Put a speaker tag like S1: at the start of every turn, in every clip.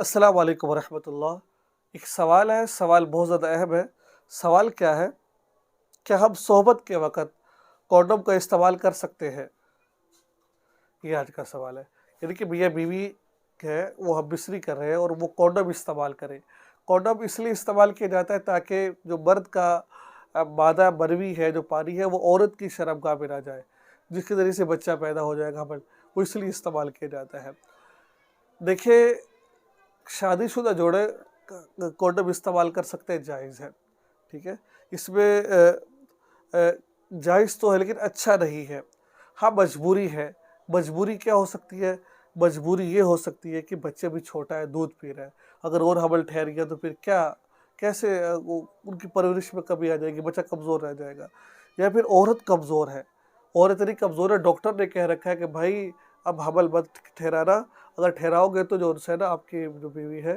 S1: السلام علیکم ورحمۃ اللہ۔ ایک سوال ہے، سوال بہت زیادہ اہم ہے۔ سوال کیا ہے؟ کیا ہم صحبت کے وقت کونڈوم کا استعمال کر سکتے ہیں؟ یہ آج کا سوال ہے۔ یعنی کہ میاں بیوی ہے، وہ ہم بستری کر رہے ہیں اور وہ کونڈوم استعمال کریں۔ کونڈوم اس لیے استعمال کیا جاتا ہے تاکہ جو مرد کا مادہ منوی ہے، جو پانی ہے، وہ عورت کی شرمگاہ میں نہ جائے، جس کے ذریعے سے بچہ پیدا ہو جائے گا، حمل، وہ اس لیے استعمال کیا جاتا ہے۔ دیکھیں، شادی شدہ جوڑے کونڈوم استعمال کر سکتے ہیں، جائز ہے، ٹھیک ہے۔ اس میں جائز تو ہے لیکن اچھا نہیں ہے۔ ہاں، مجبوری ہے۔ مجبوری کیا ہو سکتی ہے؟ مجبوری یہ ہو سکتی ہے کہ بچے بھی چھوٹا ہے، دودھ پی رہا ہے، اگر اور حمل ٹھہر گیا تو پھر کیسے ان کی پرورش میں کمی آ جائے گی، بچہ کمزور رہ جائے گا۔ یا پھر عورت کمزور ہے، عورت اتنی کمزور ہے، ڈاکٹر نے کہہ رکھا ہے کہ بھائی اب حمل مت ٹھہرانا، اگر ٹھہراؤ گے تو جو ہے نا آپ کی جو بیوی ہے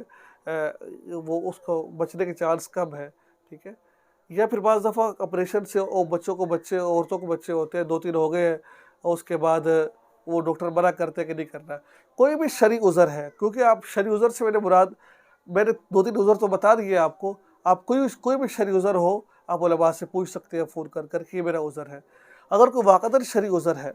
S1: وہ اس کو بچنے کے چانس کم ہے، ٹھیک ہے۔ یا پھر بعض دفعہ آپریشن سے عورتوں کو بچے ہوتے ہیں، 2-3 ہو گئے ہیں، اور اس کے بعد وہ ڈاکٹر منع کرتے ہیں کہ نہیں کرنا۔ کوئی بھی شرعی عذر ہے، کیونکہ آپ شرعی عذر سے میں نے 2-3 عذر تو بتا دیے آپ کو۔ آپ کوئی بھی شرعی عذر ہو، آپ علماء سے پوچھ سکتے ہیں فون کر کہ یہ میرا عذر ہے۔ اگر کوئی واقعتاً شرعی عذر ہے،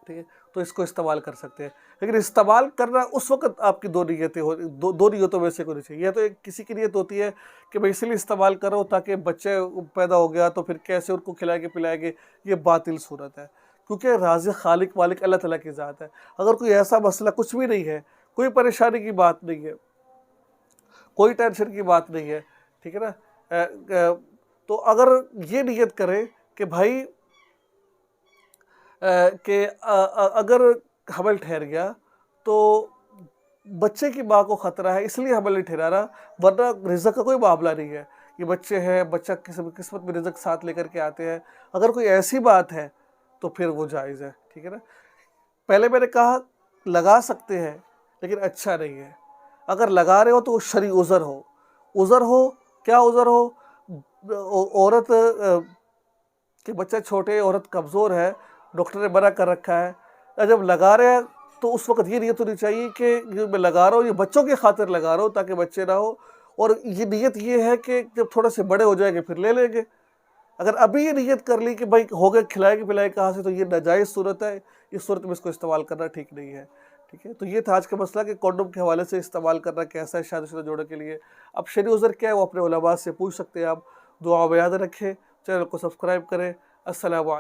S1: ٹھیک ہے، تو اس کو استعمال کر سکتے ہیں۔ لیکن استعمال کرنا اس وقت آپ کی دو نیتوں میں سے کوئی نہیں چاہیے۔ یا تو کسی کی نیت ہوتی ہے کہ میں اس لیے استعمال کر رہا ہوں تاکہ بچے پیدا ہو گیا تو پھر کیسے ان کو کھلائے گے پلائے گے، یہ باطل صورت ہے، کیونکہ رازق خالق مالک اللہ تعالیٰ کی ذات ہے۔ اگر کوئی ایسا مسئلہ کچھ بھی نہیں ہے، کوئی پریشانی کی بات نہیں ہے، کوئی ٹینشن کی بات نہیں ہے، ٹھیک ہے نا، تو اگر یہ نیت کرے کہ بھائی کہ اگر حمل ٹھہر گیا تو بچے کی ماں کو خطرہ ہے، اس لیے حمل نہیں ٹھہرا رہا، ورنہ رزق کا کوئی معاملہ نہیں ہے۔ یہ بچے ہیں، بچہ قسمت میں رزق ساتھ لے کر کے آتے ہیں۔ اگر کوئی ایسی بات ہے تو پھر وہ جائز ہے، ٹھیک ہے نا۔ پہلے میں نے کہا لگا سکتے ہیں لیکن اچھا نہیں ہے۔ اگر لگا رہے ہو تو وہ شرعی عذر ہو، کیا عذر ہو؟ عورت کہ بچہ چھوٹے، عورت کمزور ہے، ڈاکٹر نے منع کر رکھا ہے۔ جب لگا رہے ہیں تو اس وقت یہ نیت ہونی چاہیے کہ میں لگا رہا ہوں، یہ بچوں کی خاطر لگا رہا ہوں تاکہ بچے نہ ہو، اور یہ نیت یہ ہے کہ جب تھوڑے سے بڑے ہو جائیں گے پھر لے لیں گے۔ اگر ابھی یہ نیت کر لی کہ بھائی ہو گئے، کھلائے گے پلائے کہاں سے، تو یہ ناجائز صورت ہے۔ اس صورت میں اس کو استعمال کرنا ٹھیک نہیں ہے، ٹھیک ہے۔ تو یہ تھا آج کا مسئلہ کہ کونڈوم کے حوالے سے استعمال کرنا کیسا ہے شادی شدہ جوڑوں کے لیے۔ اب شرعی عذر کیا ہے وہ اپنے علماء سے پوچھ سکتے ہیں آپ۔ دعا میں یاد رکھیں، چینل کو سبسکرائب کریں۔ السلام علیکم۔